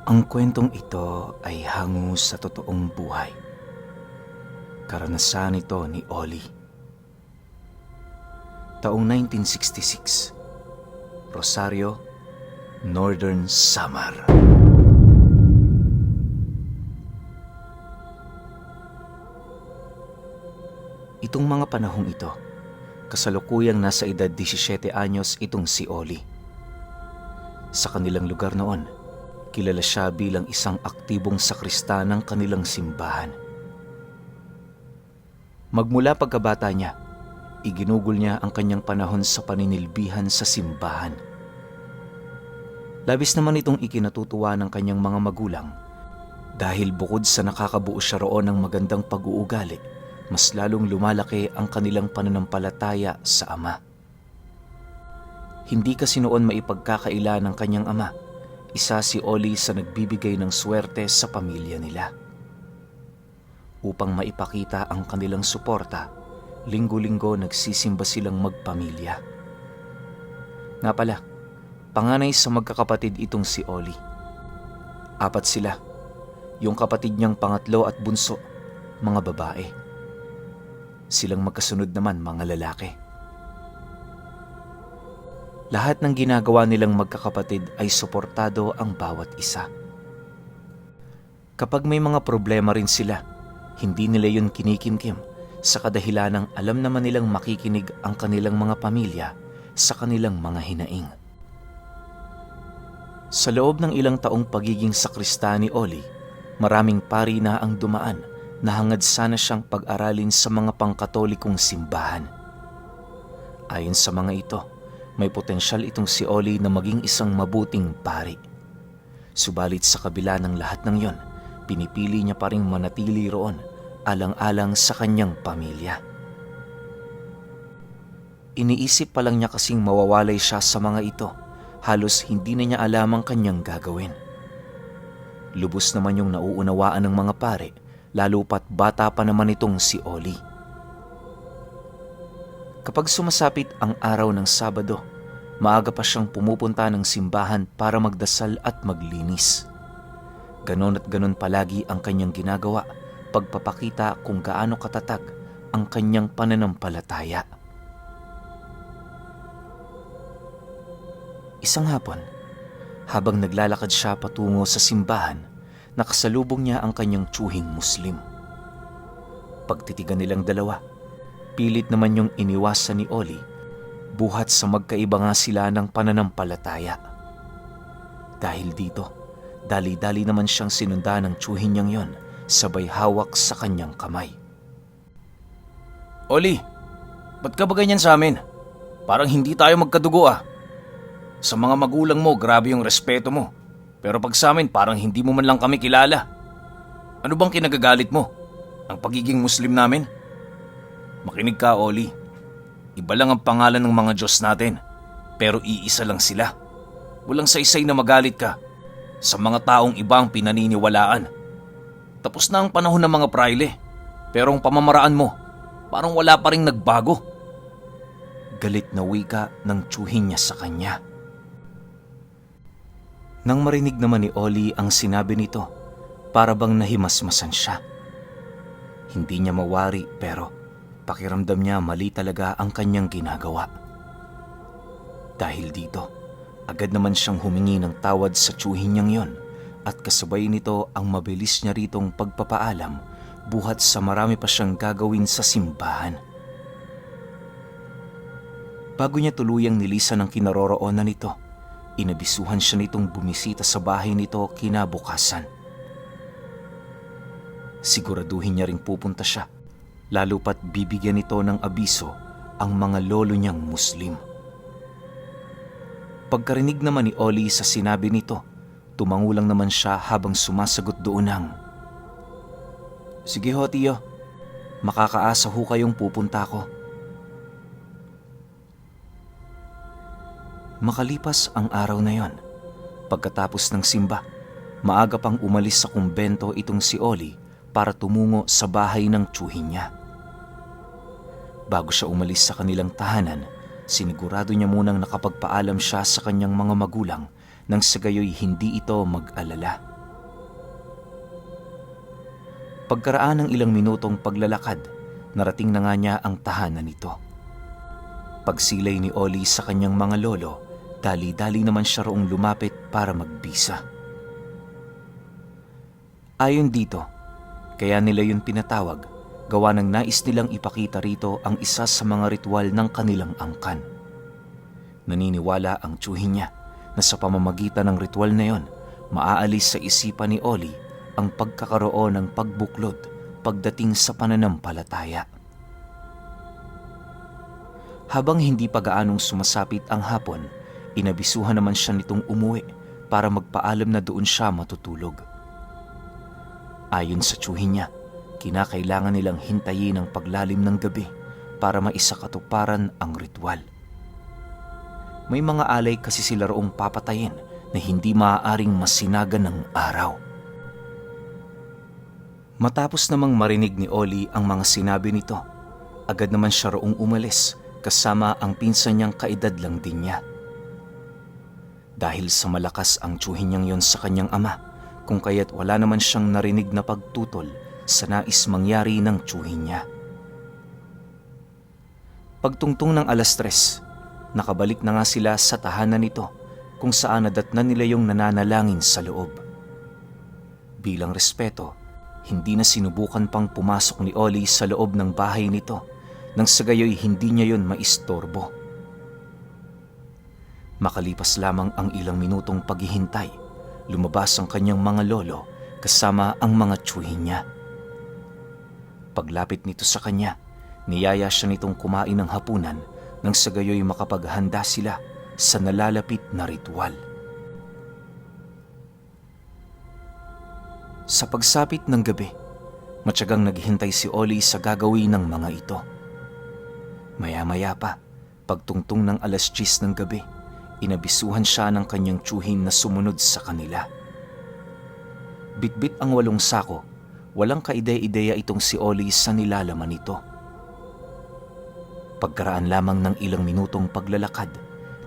Ang kwentong ito ay hango sa totoong buhay. Karanasan ito ni Ollie. Taong 1966, Rosario, Northern Samar. Itong mga panahong ito, kasalukuyang nasa edad 17 anyos itong si Ollie. Sa kanilang lugar noon, kilala siya bilang isang aktibong sakrista ng kanilang simbahan. Magmula pagkabata niya, iginugol niya ang kanyang panahon sa paninilbihan sa simbahan. Labis naman itong ikinatutuwa ng kanyang mga magulang dahil bukod sa nakakabuo siya roon ng magandang pag-uugali, mas lalong lumalaki ang kanilang pananampalataya sa Ama. Hindi kasi noon maipagkakaila ng kanyang ama, isa si Ollie sa nagbibigay ng swerte sa pamilya nila. Upang maipakita ang kanilang suporta, linggo-linggo nagsisimba silang magpamilya. Nga pala, panganay sa magkakapatid itong si Ollie. 4 sila, yung kapatid niyang pangatlo at bunso, mga babae. Silang magkasunod naman mga lalaki. Lahat ng ginagawa nilang magkakapatid ay suportado ang bawat isa. Kapag may mga problema rin sila, hindi nila yun kinikimkim sa kadahilanang alam naman nilang makikinig ang kanilang mga pamilya sa kanilang mga hinaing. Sa loob ng ilang taong pagiging sakrista ni Ollie, maraming pari na ang dumaan na hangad sana siyang pag-aralin sa mga pangkatolikong simbahan. Ayon sa mga ito, may potensyal itong si Ollie na maging isang mabuting pari. Subalit sa kabila ng lahat ng yon, pinipili niya pa ring manatili roon alang-alang sa kanyang pamilya. Iniisip pa lang niya kasing mawawalay siya sa mga ito, halos hindi na niya alam ang kanyang gagawin. Lubos naman yung nauunawaan ng mga pare, lalo pat bata pa naman itong si Ollie. Kapag sumasapit ang araw ng Sabado, maaga pa siyang pumupunta ng simbahan para magdasal at maglinis. Ganon at ganon palagi ang kanyang ginagawa, pagpapakita kung gaano katatag ang kanyang pananampalataya. Isang hapon, habang naglalakad siya patungo sa simbahan, nakasalubong niya ang kanyang tiyuhing Muslim. Pagtitigan nilang dalawa, pilit naman yung iniwasan ni Ollie, buhat sa magkaiba nga sila ng pananampalataya. Dahil dito, dali-dali naman siyang sinunda ng tiyuhin niyang yon, sabay hawak sa kanyang kamay. "Ollie, ba't ka ba ganyan sa amin? Parang hindi tayo magkadugo ah. Sa mga magulang mo, grabe yung respeto mo. Pero pag sa amin, parang hindi mo man lang kami kilala. Ano bang kinagagalit mo? Ang pagiging Muslim namin?" "Makinig ka, Ollie. Iba lang ang pangalan ng mga Diyos natin, pero iisa lang sila. Walang saysay na magalit ka sa mga taong ibang pinaniniwalaan. Tapos na ang panahon ng mga praile, pero ang pamamaraan mo, parang wala pa ring nagbago." Galit na wika ng tiyuhin niya sa kanya. Nang marinig naman ni Ollie ang sinabi nito, para bang nahimasmasan siya. Hindi niya mawari pero pakiramdam niya mali talaga ang kanyang ginagawa. Dahil dito, agad naman siyang humingi ng tawad sa tiyuhin niyang yon at kasabay nito ang mabilis niya ritong pagpapaalam buhat sa marami pa siyang gagawin sa simbahan. Bago niya tuluyang nilisan ang kinaroroonan nito, inabisuhan siya nitong bumisita sa bahay nito kinabukasan. Siguraduhin niya ring pupunta siya, lalo pat bibigyan nito ng abiso ang mga lolo niyang Muslim. Pagkarinig naman ni Ollie sa sinabi nito, tumango lang naman siya habang sumasagot doon ng, "Sige ho, tiyo. Makakaasa ho kayong pupunta ko." Makalipas ang araw na yon, pagkatapos ng simba, maaga pang umalis sa kumbento itong si Ollie para tumungo sa bahay ng tiyuhin niya. Bago siya umalis sa kanilang tahanan, Sinigurado niya munang nakapagpaalam siya sa kanyang mga magulang nang sa gayoy hindi ito mag-alala. Pagkaraan ng ilang minutong paglalakad, narating na nga niya ang tahanan nito. Pagsilay ni Ollie sa kanyang mga lolo, dali-dali naman siya roong lumapit para magbisa. Ayon dito, kaya nila yun pinatawag, gawa ng nais nilang ipakita rito ang isa sa mga ritual ng kanilang angkan. Naniniwala ang tiyuhin niya na sa pamamagitan ng ritual na yon, maaalis sa isipan ni Ollie ang pagkakaroon ng pagbuklod pagdating sa pananampalataya. Habang hindi pa gaanong sumasapit ang hapon, inabisuhan naman siya nitong umuwi para magpaalam na doon siya matutulog. Ayon sa tiyuhin niya, kinakailangan nilang hintayin ang paglalim ng gabi para maisakatuparan ang ritual. May mga alay kasi sila roong papatayin na hindi maaaring masinagan ng araw. Matapos namang marinig ni Ollie ang mga sinabi nito, agad naman siya roong umalis kasama ang pinsan niyang kaedad lang din niya. Dahil sa malakas ang tiyuhin niyang yon sa kanyang ama, kung kaya't wala naman siyang narinig na pagtutol sa nais mangyari ng tiyuhin niya. Pagtungtong ng 3:00, nakabalik na nga sila sa tahanan nito kung saan nadatnan nila yung nananalangin sa loob. Bilang respeto, hindi na sinubukan pang pumasok ni Ollie sa loob ng bahay nito nang sa gayoy hindi niya yon maistorbo. Makalipas lamang ang ilang minutong paghihintay, lumabas ang kanyang mga lolo kasama ang mga tiyuhin niya. Paglapit nito sa kanya, niyaya siya nitong kumain ng hapunan nang sa gayoy makapaghanda sila sa nalalapit na ritual. Sa pagsapit ng gabi, matyagang naghihintay si Ollie sa gagawin ng mga ito. Maya-maya pa, pagtungtong ng 10:00 ng gabi, inabisuhan siya ng kanyang tiyuhin na sumunod sa kanila. Bitbit ang 8 sako, walang kaide-ideya itong si Ollie sa nilalaman nito. Pagkaraan lamang ng ilang minutong paglalakad,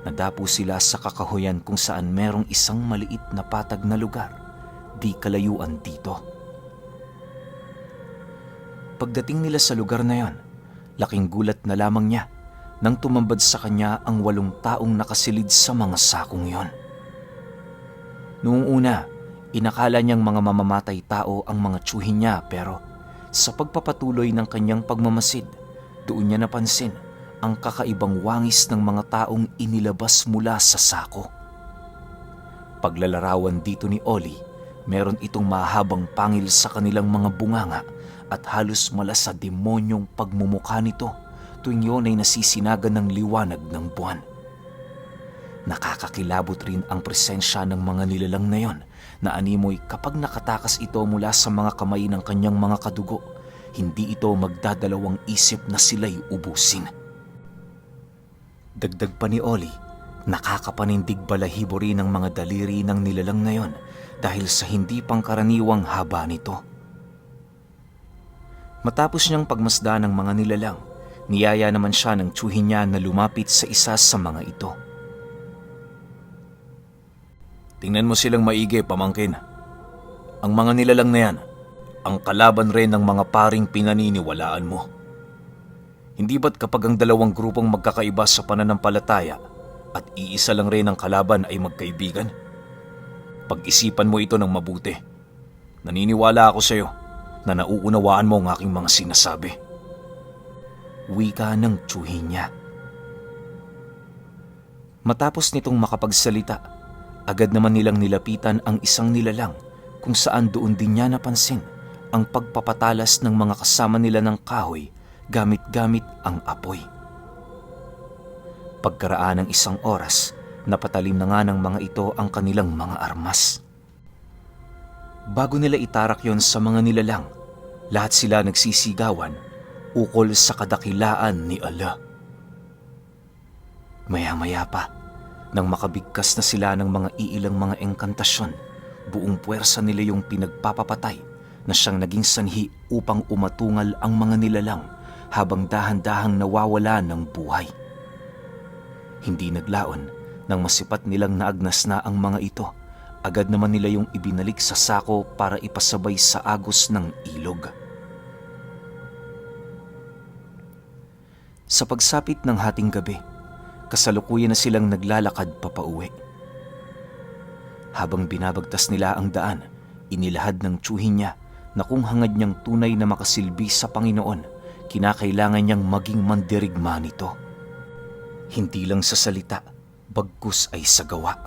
nadapo sila sa kakahuyan kung saan merong isang maliit na patag na lugar, di kalayuan dito. Pagdating nila sa lugar na yon, laking gulat na lamang niya nang tumambad sa kanya ang 8 taong nakasilid sa mga sakong yon. Noong una, inakala niyang mga mamamatay tao ang mga tiyuhin niya, pero sa pagpapatuloy ng kanyang pagmamasid, doon niya napansin ang kakaibang wangis ng mga taong inilabas mula sa sako. Paglalarawan dito ni Ollie, meron itong mahabang pangil sa kanilang mga bunganga at halos mala sa demonyong pagmumukha nito tuwing yun ay nasisinagan ng liwanag ng buwan. Nakakakilabot rin ang presensya ng mga nilalang na yon na animoy kapag nakatakas ito mula sa mga kamay ng kanyang mga kadugo, hindi ito magdadalawang isip na sila'y ubusin. Dagdag pa ni Ollie, nakakapanindig balahibo rin ang mga daliri ng nilalang na yon dahil sa hindi pangkaraniwang haba nito. Matapos niyang pagmasdan ng mga nilalang, niyaya naman siya ng tiyuhin niya na lumapit sa isa sa mga ito. Tingnan mo silang maigi, pamangkin. Ang mga nilalang na yan, ang kalaban rin ng mga paring pinaniniwalaan mo. Hindi ba't kapag ang dalawang grupong magkakaiba sa pananampalataya at iisa lang rin ang kalaban ay magkaibigan? Pag-isipan mo ito ng mabuti. Naniniwala ako sa iyo na nauunawaan mo ang aking mga sinasabi. Wika ng tiyuhin niya. Matapos nitong makapagsalita, agad naman nilang nilapitan ang isang nilalang kung saan doon din niya napansin ang pagpapatalas ng mga kasama nila ng kahoy gamit-gamit ang apoy. Pagkaraan ng 1 oras, napatalim na nga ng mga ito ang kanilang mga armas. Bago nila itarak yon sa mga nilalang, lahat sila nagsisigawan ukol sa kadakilaan ni Allah. Maya-maya pa, nang makabigkas na sila ng mga iilang mga engkantasyon, buong puwersa nila yung pinagpapapatay na siyang naging sanhi upang umatungal ang mga nilalang habang dahan-dahang nawawala ng buhay. Hindi naglaon nang masipat nilang naagnas na ang mga ito, agad naman nila yung ibinalik sa sako para ipasabay sa agos ng ilog. Sa pagsapit ng hating gabi, kasalukuyan na silang naglalakad papauwi. Habang binabagtas nila ang daan, inilahad ng tiyuhin niya na kung hangad niyang tunay na makasilbi sa Panginoon, kinakailangan niyang maging mandirigma nito. Hindi lang sa salita, bagkus ay sa gawa.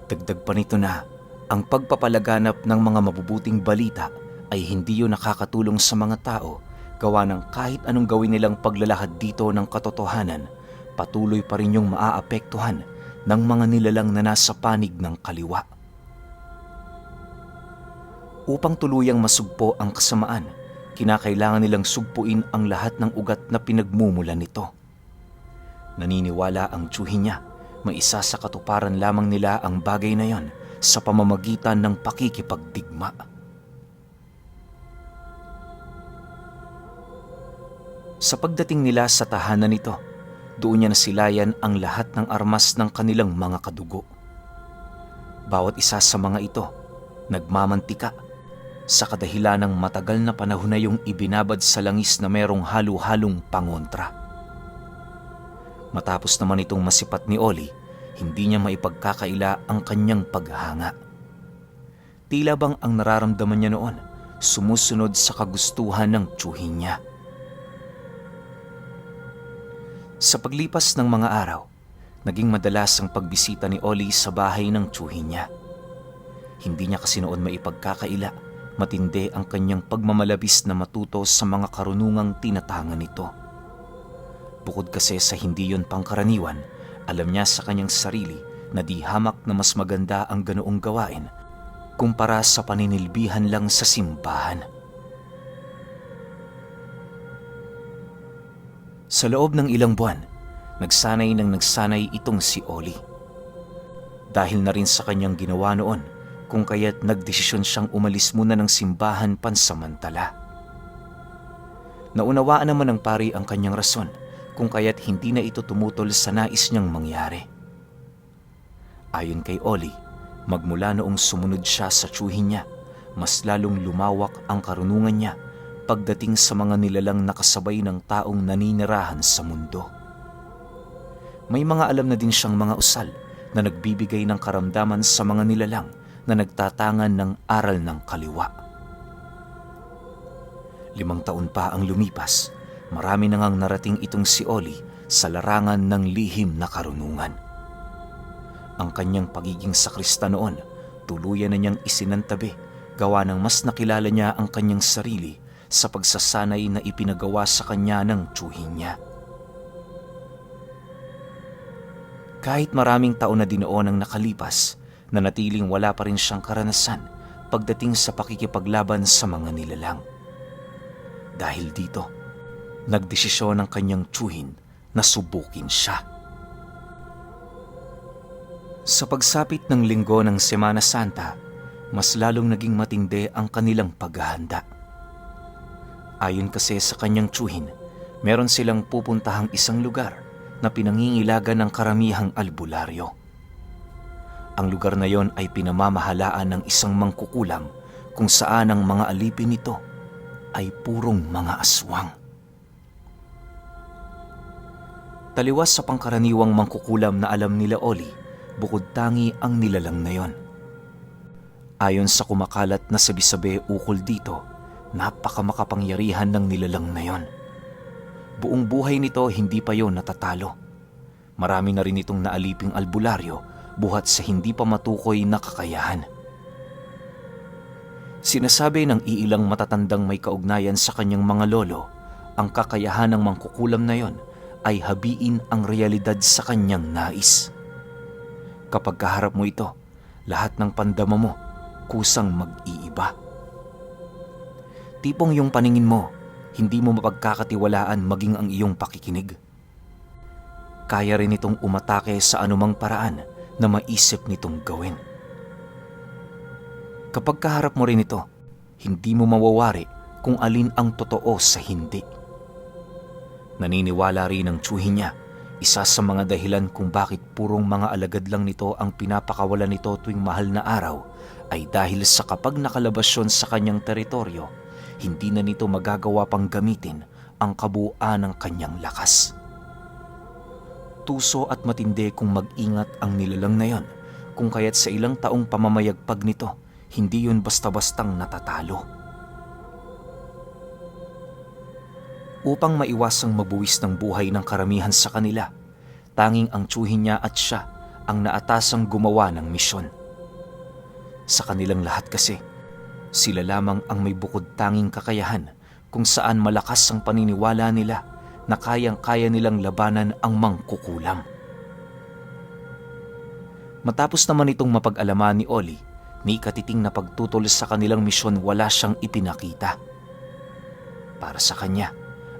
Dagdag pa nito na ang pagpapalaganap ng mga mabubuting balita ay hindi yun nakakatulong sa mga tao, gawa ng kahit anong gawin nilang paglalahad dito ng katotohanan, patuloy pa rin yung maaapektuhan ng mga nilalang na nasa panig ng kaliwa. Upang tuluyang masugpo ang kasamaan, kinakailangan nilang sugpuin ang lahat ng ugat na pinagmumulan nito. Naniniwala ang tiyuhin niya, may isa sa katuparan lamang nila ang bagay na yon sa pamamagitan ng pakikipagdigma. Sa pagdating nila sa tahanan nito, doon niya nasilayan ang lahat ng armas ng kanilang mga kadugo. Bawat isa sa mga ito, nagmamantika sa kadahilan ng matagal na panahon na yung ibinabad sa langis na merong halo-halong pangontra. Matapos naman itong masipat ni Oli, hindi niya maipagkakaila ang kanyang paghanga. Tila bang ang nararamdaman niya noon, sumusunod sa kagustuhan ng tiyuhin niya. Sa paglipas ng mga araw, naging madalas ang pagbisita ni Oli sa bahay ng tiyuhin niya. Hindi niya kasi noon maipagkakaila, matindi ang kanyang pagmamalabis na matuto sa mga karunungang tinatangan nito. Bukod kasi sa hindi yun pangkaraniwan, alam niya sa kanyang sarili na di hamak na mas maganda ang ganoong gawain kumpara sa paninilbihan lang sa simbahan. Sa loob ng ilang buwan, nagsanay itong si Oli. Dahil na rin sa kanyang ginawa noon, kung kaya't nagdesisyon siyang umalis muna ng simbahan pansamantala. Naunawaan naman ng pari ang kanyang rason, kung kaya't hindi na ito tumutol sa nais niyang mangyari. Ayon kay Oli, magmula noong sumunod siya sa tiyuhin niya, mas lalong lumawak ang karunungan niya pagdating sa mga nilalang nakasabay ng taong naninirahan sa mundo. May mga alam na din siyang mga usal na nagbibigay ng karamdaman sa mga nilalang na nagtatangan ng aral ng kaliwa. 5 taon pa ang lumipas, marami na ngang narating itong si Oli sa larangan ng lihim na karunungan. Ang kanyang pagiging sakrista noon, tuluyan na niyang isinantabi, gawa ng mas nakilala niya ang kanyang sarili sa pagsasanay na ipinagawa sa kanya ng tiyuhin niya. Kahit maraming taon na din noon ang nakalipas, nanatiling wala pa rin siyang karanasan pagdating sa pakikipaglaban sa mga nilalang. Dahil dito, nagdesisyon ang kanyang tiyuhin na subukin siya. Sa pagsapit ng linggo ng Semana Santa, mas lalong naging matindi ang kanilang paghahanda. Ayon kasi sa kanyang tiyuhin, meron silang pupuntahang isang lugar na pinangingilagan ng karamihang albularyo. Ang lugar na yon ay pinamamahalaan ng isang mangkukulam kung saan ang mga alipin nito ay purong mga aswang. Taliwas sa pangkaraniwang mangkukulam na alam nila Oli, bukod tangi ang nilalang na yon. Ayon sa kumakalat na sabi-sabi ukol dito, napakamakapangyarihan ng nilalang na yon. Buong buhay nito hindi pa yon natatalo. Marami na rin itong naaliping albularyo buhat sa hindi pa matukoy na kakayahan. Sinasabi ng iilang matatandang may kaugnayan sa kanyang mga lolo, ang kakayahan ng mangkukulam na yon ay habiin ang realidad sa kanyang nais. Kapag kaharap mo ito, lahat ng pandama mo kusang mag-iiba. Tipong yung paningin mo, hindi mo mapagkakatiwalaan maging ang iyong pakikinig. Kaya rin itong umatake sa anumang paraan na maisip nitong gawin. Kapag kaharap mo rin ito, hindi mo mawawari kung alin ang totoo sa hindi. Naniniwala rin ang tiyuhin niya, isa sa mga dahilan kung bakit purong mga alagad lang nito ang pinapakawalan nito tuwing mahal na araw ay dahil sa kapag nakalabas yun sa kanyang teritoryo, hindi na nito magagawa pang gamitin ang kabuuan ng kanyang lakas. Tuso at matindi kung mag-ingat ang nilalang na yon, kung kaya't sa ilang taong pamamayagpag nito, hindi yun basta-bastang natatalo. Upang maiwasang mabuwis ng buhay ng karamihan sa kanila, tanging ang tiyuhin niya at siya ang naatasang gumawa ng misyon. Sa kanilang lahat kasi, sila lamang ang may bukod tanging kakayahan kung saan malakas ang paniniwala nila na kayang-kaya nilang labanan ang mangkukulam. Matapos naman itong mapag-alaman ni Oli, ni ikatiting na pagtutol sa kanilang misyon wala siyang ipinakita. Para sa kanya,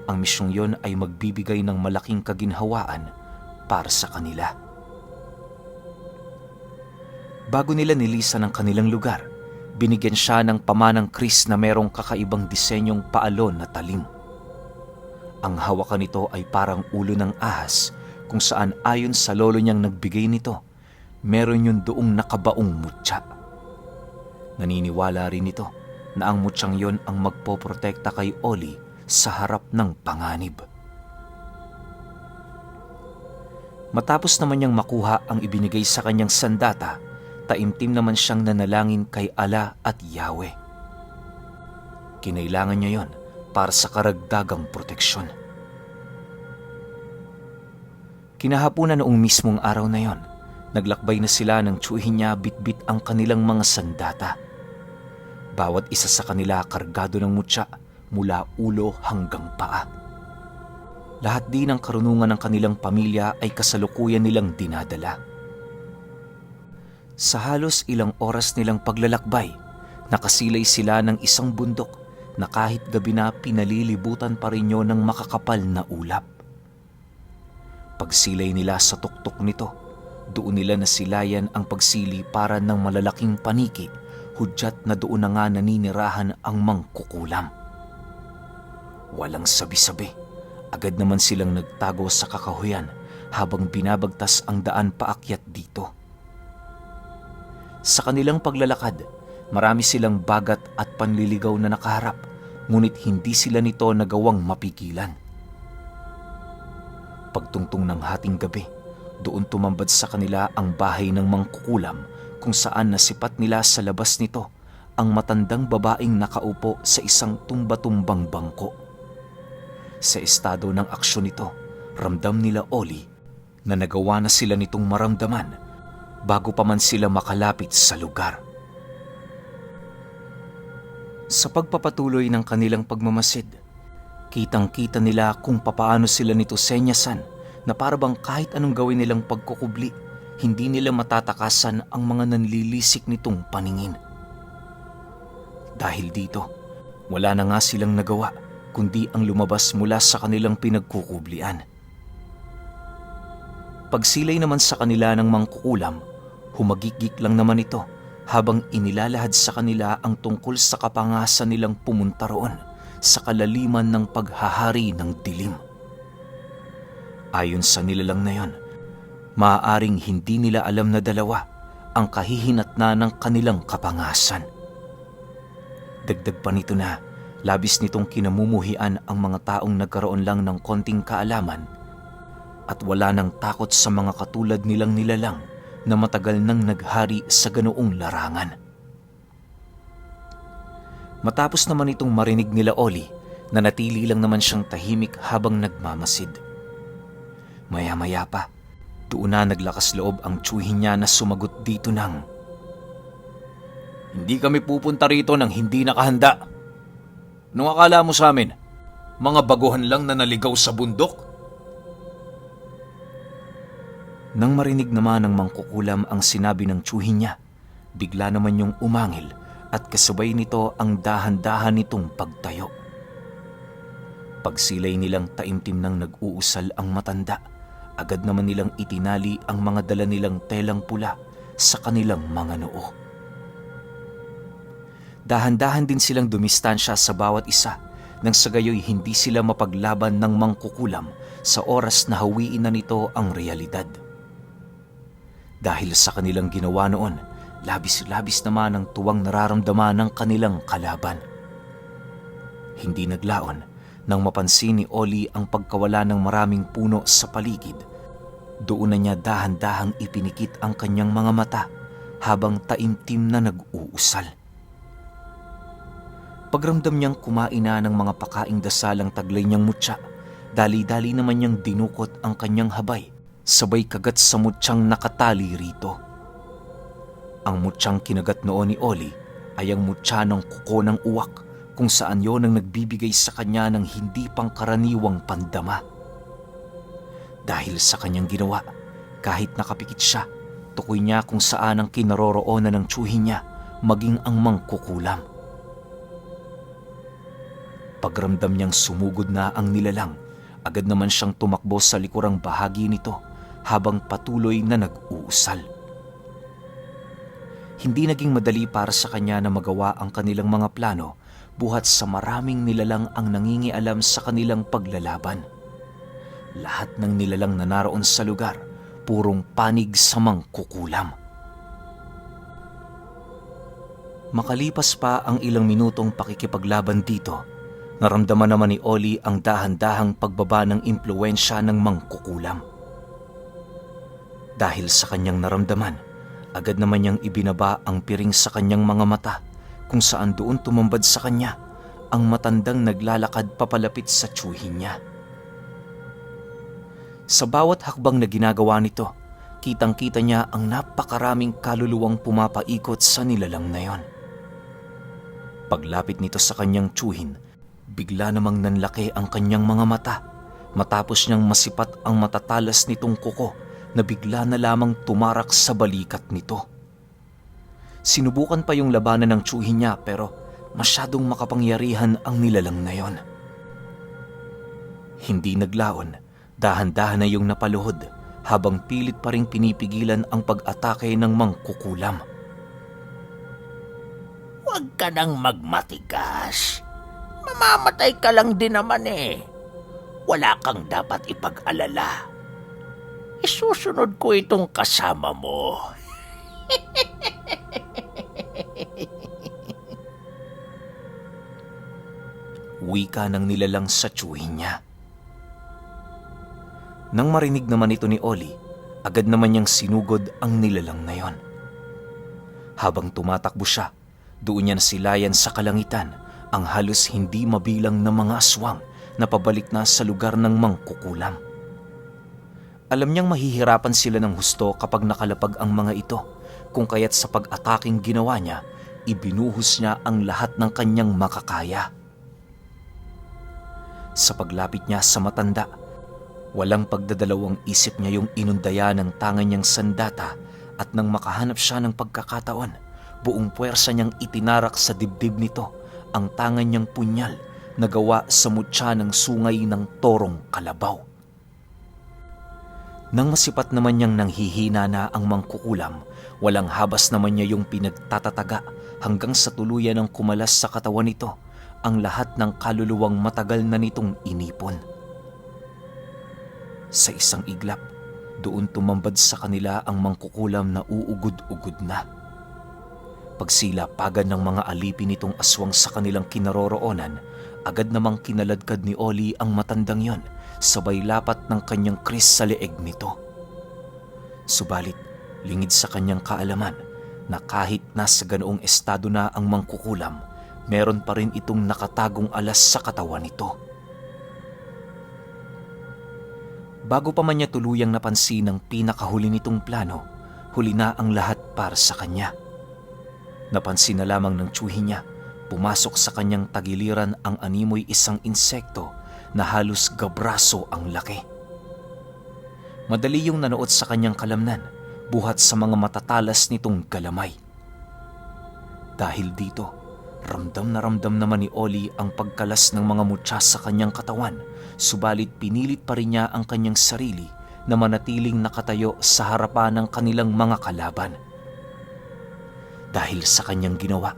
ang misyong yon ay magbibigay ng malaking kaginhawaan para sa kanila. Bago nila nilisan ang kanilang lugar, binigyan siya ng pamanang kris na merong kakaibang disenyong paalon na talim. Ang hawakan nito ay parang ulo ng ahas kung saan ayon sa lolo niyang nagbigay nito, meron yung doong nakabaong mutya. Naniniwala rin ito na ang mutyang yon ang magpoprotekta kay Oli sa harap ng panganib. Matapos naman niyang makuha ang ibinigay sa kanyang sandata, taimtim naman siyang nanalangin kay Allah at Yahweh. Kinailangan niya yon para sa karagdagang proteksyon. Kinahapunan noong mismong araw na yon, naglakbay na sila ng tiyuhin niya bitbit ang kanilang mga sandata. Bawat isa sa kanila kargado ng mutya mula ulo hanggang paa. Lahat din ng karunungan ng kanilang pamilya ay kasalukuyan nilang dinadala. Sa halos ilang oras nilang paglalakbay, nakasilay sila ng isang bundok na kahit gabi na pinalilibutan pa rin yun ng makakapal na ulap. Pagsilay nila sa tuktok nito, doon nila nasilayan ang pagsili para ng malalaking paniki, hudyat na doon na nga naninirahan ang mangkukulam. Walang sabi-sabi, agad naman silang nagtago sa kakahuyan habang binabagtas ang daan paakyat dito. Sa kanilang paglalakad, marami silang bagat at panliligaw na nakaharap, ngunit hindi sila nito nagawang mapigilan. Pagtungtong ng hating gabi, doon tumambad sa kanila ang bahay ng mangkukulam kung saan nasipat nila sa labas nito ang matandang babaeng nakaupo sa isang tumba-tumbang bangko. Sa estado ng aksyon nito, ramdam nila Oli na nagawa na sila nitong maramdaman bago pa man sila makalapit sa lugar. Sa pagpapatuloy ng kanilang pagmamasid, kitang-kita nila kung papaano sila nito senyasan na parabang kahit anong gawin nilang pagkukubli, hindi nila matatakasan ang mga nanlilisik nitong paningin. Dahil dito, wala na nga silang nagawa kundi ang lumabas mula sa kanilang pinagkukublian. Pagsilay naman sa kanila ng mangkukulam, humagikik lang naman ito habang inilalahad sa kanila ang tungkol sa kapangasan nilang pumunta roon sa kalaliman ng paghahari ng dilim. Ayon sa nilalang na yon, maaaring hindi nila alam na dalawa ang kahihinatnan ng kanilang kapangasan. Dagdag pa nito na labis nitong kinamumuhian ang mga taong nagkaroon lang ng konting kaalaman at wala nang takot sa mga katulad nilang nilalang na matagal nang naghari sa ganoong larangan. Matapos naman itong marinig nila Oli, nanatili lang naman siyang tahimik habang nagmamasid. Maya-maya pa, doon na naglakas loob ang tiyuhin niya na sumagot dito ng, "Hindi kami pupunta rito nang hindi nakahanda. Anong akala mo sa amin? Mga baguhan lang na naligaw sa bundok?" Nang marinig naman ng mangkukulam ang sinabi ng tiyuhin niya, bigla naman yung umangil at kasabay nito ang dahan-dahan nitong pagtayo. Pagsilay nilang taimtim nang nag-uusal ang matanda, agad naman nilang itinali ang mga dala nilang telang pula sa kanilang mga noo. Dahan-dahan din silang dumistansya sa bawat isa nang sa gayoy hindi sila mapaglaban ng mangkukulam sa oras na hawiin na nito ang realidad. Dahil sa kanilang ginawa noon, labis-labis naman ang tuwang nararamdaman ng kanilang kalaban. Hindi naglaon Nang mapansin ni Ollie ang pagkawala ng maraming puno sa paligid, doon na niya dahan-dahang ipinikit ang kanyang mga mata habang taimtim na nag-uusal. Pagramdam niyang kumain na ng mga pakaing dasalang taglay niyang mutya, dali-dali naman niyang dinukot ang kanyang habay, sabay kagat sa mutyang nakatali rito. Ang mutyang kinagat noon ni Ollie ay ang mutya ng kuko ng uwak, kung saan yon ang nagbibigay sa kanya ng hindi pangkaraniwang pandama. Dahil sa kanyang ginawa, kahit nakapikit siya, tukoy niya kung saan ang kinaroroonan ng tiyuhin niya, maging ang mangkukulam. Pagramdam niyang sumugod na ang nilalang, agad naman siyang tumakbo sa likurang bahagi nito habang patuloy na nag-uusal. Hindi naging madali para sa kanya na magawa ang kanilang mga plano buhat sa maraming nilalang ang nangingialam sa kanilang paglalaban. Lahat ng nilalang na naroon sa lugar, purong panig sa mangkukulam. Makalipas pa ang ilang minutong pakikipaglaban dito, naramdaman naman ni Ollie ang dahan-dahang pagbaba ng impluwensya ng mangkukulam. Dahil sa kanyang naramdaman, agad naman niyang ibinaba ang piring sa kanyang mga mata, kung saan doon tumambad sa kanya ang matandang naglalakad papalapit sa tiyuhin niya. Sa bawat hakbang na ginagawa nito, kitang-kita niya ang napakaraming kaluluwang pumapaikot sa nilalang na yon. Paglapit nito sa kanyang tiyuhin, bigla namang nanlaki ang kanyang mga mata matapos niyang masipat ang matatalas nitong kuko na bigla na lamang tumarak sa balikat nito. Sinubukan pa yung labanan ng tiyuhin niya pero masyadong makapangyarihan ang nilalang na yon. Hindi naglaon, dahan-dahan na yung napaluhod habang pilit pa ring pinipigilan ang pag-atake ng mangkukulam. Huwag ka nang magmatigas. Mamamatay ka lang din naman eh. Wala kang dapat ipag-alala. Isusunod ko itong kasama mo. Wika ng nilalang sa tiyuhin niya. Nang marinig naman ito ni Ollie, agad naman niyang sinugod ang nilalang na yon. Habang tumatakbo siya, doon niya nasilayan sa kalangitan ang halos hindi mabilang na mga aswang na pabalik na sa lugar ng mangkukulam. Alam niyang mahihirapan sila ng husto kapag nakalapag ang mga ito, kung kaya't sa pag-ataking ginawa niya, ibinuhos niya ang lahat ng kanyang makakaya. Sa paglapit niya sa matanda, walang pagdadalawang isip niya yung inundaya ng tangan niyang sandata at nang makahanap siya ng pagkakataon, buong puwersa niyang itinarak sa dibdib nito ang tangan niyang punyal na gawa sa mutya ng sungay ng torong kalabaw. Nang masipat naman niyang nanghihina na ang mangkukulam, walang habas naman niya yung pinagtatataga hanggang sa tuluyan ng kumalas sa katawan nito ang lahat ng kaluluwang matagal na nitong inipon. Sa isang iglap, doon tumambad sa kanila ang mangkukulam na uugod-ugod na. Pagsilapagan ng mga alipin nitong aswang sa kanilang kinaroroonan, agad namang kinaladkad ni Ollie ang matandang yon, sabay lapat ng kanyang kris sa leeg nito. Subalit, lingid sa kanyang kaalaman na kahit nasa ganoong estado na ang mangkukulam, meron pa rin itong nakatagong alas sa katawan nito. Bago pa man niya tuluyang napansin ang pinakahuli nitong plano, huli na ang lahat para sa kanya. Napansin na lamang ng tiyuhin niya, pumasok sa kanyang tagiliran ang animoy isang insekto na halos gabraso ang laki. Madali yung nanood sa kanyang kalamnan, buhat sa mga matatalas nitong galamay. Dahil dito, ramdam naman ni Ollie ang pagkalas ng mga mutya sa kanyang katawan, subalit pinilit pa rin niya ang kanyang sarili na manatiling nakatayo sa harapan ng kanilang mga kalaban. Dahil sa kanyang ginawa,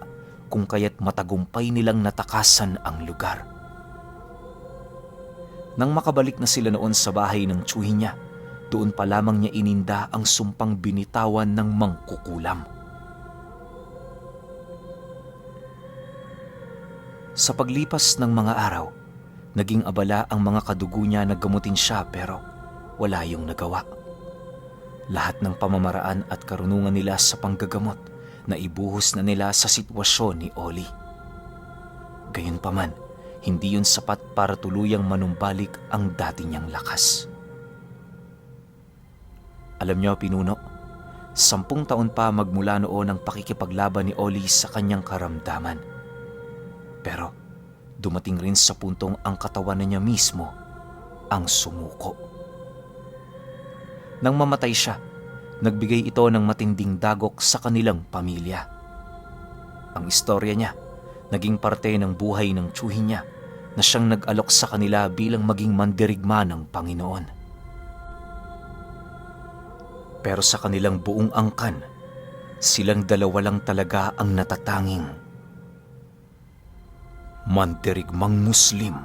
kung kaya't matagumpay nilang natakasan ang lugar. Nang makabalik na sila noon sa bahay ng tiyuhin niya, doon pa lamang niya ininda ang sumpang binitawan ng mangkukulam. Sa paglipas ng mga araw, Naging abala ang mga kadugo niya na gamutin siya pero wala yung nagawa. Lahat ng pamamaraan at karunungan nila sa panggagamot na ibuhos na nila sa sitwasyon ni Oli. Gayunpaman, hindi yun sapat para tuluyang manumbalik ang dati niyang lakas. Alam niyo, Pinuno, 10 taon pa magmula noon ang pakikipaglaban ni Oli sa kanyang karamdaman. Pero dumating rin sa puntong ang katawan na niya mismo ang sumuko. Nang mamatay siya, nagbigay ito ng matinding dagok sa kanilang pamilya. Ang istorya niya, naging parte ng buhay ng tiyuhin niya na siyang nag-alok sa kanila bilang maging mandirigma ng Panginoon. Pero sa kanilang buong angkan, silang dalawa lang talaga ang natatanging mandirigmang Muslim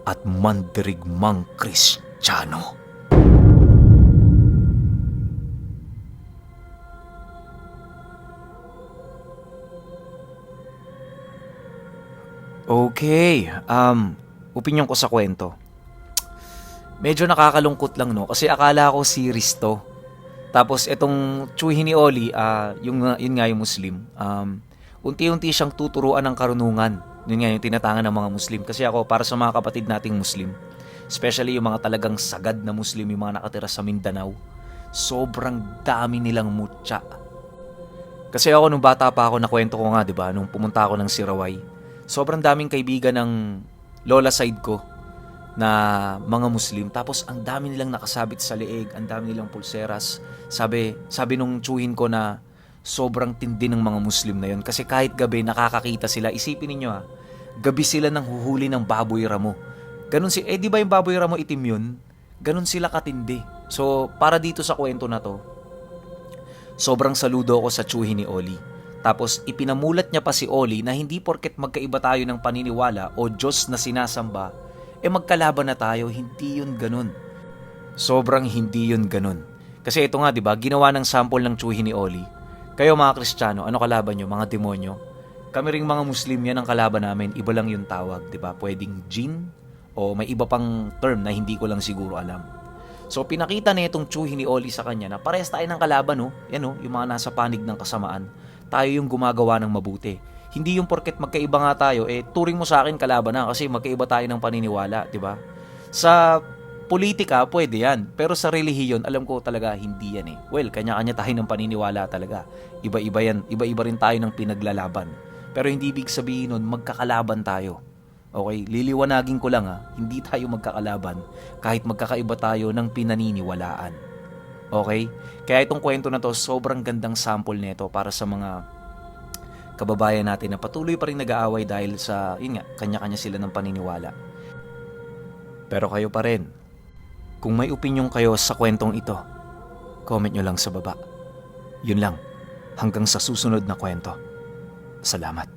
at mandirigmang Kristiyano. Okay, opinyon ko sa kwento. Medyo nakakalungkot lang, no? Kasi akala ko series to. Tapos itong tiyuhin ni Oli, yun nga yung Muslim. Unti-unti siyang tuturuan ng karunungan. Yun nga yung tinatangan ng mga Muslim. Kasi ako, para sa mga kapatid nating Muslim, especially yung mga talagang sagad na Muslim, yung mga nakatira sa Mindanao, sobrang dami nilang mutya. Kasi ako, nung bata pa ako, nakwento ko nga, diba, nung pumunta ako ng Siraway, sobrang daming kaibigan ng lola side ko na mga Muslim. Tapos ang dami nilang nakasabit sa leeg, ang dami nilang pulseras. Sabi nung tiyuhin ko na sobrang tindi ng mga Muslim na yun. Kasi kahit gabi nakakakita sila. Isipin ninyo gabi sila nang huhuli ng baboy ramo. Ganun di ba yung baboy ramo itim yun? Ganun sila katindi. So para dito sa kwento na to, sobrang saludo ako sa tiyuhin ni Oli. Tapos ipinamulat niya pa si Oli na hindi porket magkaiba tayo ng paniniwala o Diyos na sinasamba, magkalaban na tayo. Hindi yun ganun. Sobrang hindi yun ganun. Kasi ito nga, di ba, ginawa ng sample ng tiyuhin ni Oli. Kayo mga Kristiyano, ano kalaban nyo? Mga demonyo? Kami ring mga Muslim, yan ang kalaban namin. Iba lang yung tawag, di ba? Pwedeng jinn o may iba pang term na hindi ko lang siguro alam. So pinakita na itong tiyuhin ni Oli sa kanya na parehas tayo ng kalaban, Yan, yung mga nasa panig ng kasamaan. Tayo yung gumagawa ng mabuti. Hindi yung porket magkaiba nga tayo, turing mo sa akin kalaban na kasi magkaiba tayo ng paniniwala, di ba? Sa politika, pwede yan. Pero sa relihiyon, alam ko talaga hindi yan . Well, kanya-kanya tayo ng paniniwala talaga. Iba-iba yan. Iba-iba rin tayo ng pinaglalaban. Pero hindi ibig sabihin nun, magkakalaban tayo. Okay? Liliwanagin ko lang hindi tayo magkakalaban kahit magkakaiba tayo ng pinaniniwalaan. Okay? Kaya itong kwento na to, sobrang gandang sample nito para sa mga kababayan natin na patuloy pa rin nag-aaway dahil sa, kanya-kanya sila ng paniniwala. Pero kayo pa rin, kung may opinyon kayo sa kwentong ito, comment nyo lang sa baba. Yun lang, hanggang sa susunod na kwento. Salamat.